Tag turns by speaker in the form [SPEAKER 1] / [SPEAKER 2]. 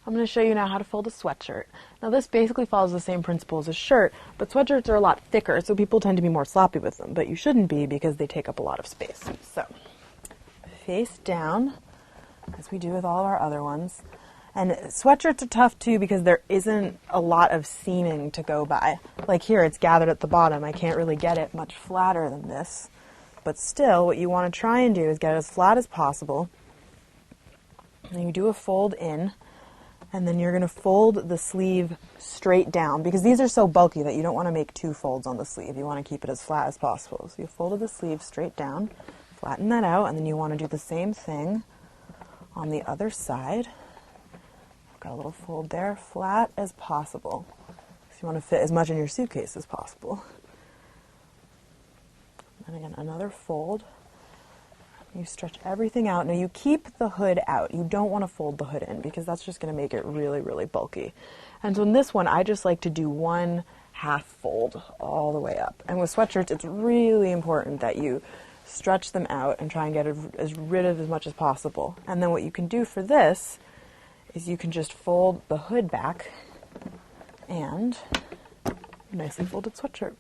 [SPEAKER 1] I'm going to show you now how to fold a sweatshirt. Now this basically follows the same principles as shirt, but sweatshirts are a lot thicker, so people tend to be more sloppy with them, but you shouldn't be because they take up a lot of space. So, face down, as we do with all of our other ones. And sweatshirts are tough too because there isn't a lot of seaming to go by. Like here, it's gathered at the bottom. I can't really get it much flatter than this. But still, what you want to try and do is get it as flat as possible. And you do a fold in, and then you're going to fold the sleeve straight down because these are so bulky that you don't want to make two folds on the sleeve. You want to keep it as flat as possible. So you folded the sleeve straight down, flatten that out, and then you want to do the same thing on the other side. Got a little fold there, flat as possible. So you want to fit as much in your suitcase as possible. And again, another fold. You stretch everything out. Now you keep the hood out. You don't want to fold the hood in because that's just going to make it really, really bulky. And so in this one, I just like to do one half fold all the way up. And with sweatshirts, it's really important that you stretch them out and try and get rid of as much as possible. And then what you can do for this is you can just fold the hood back and nicely folded sweatshirt.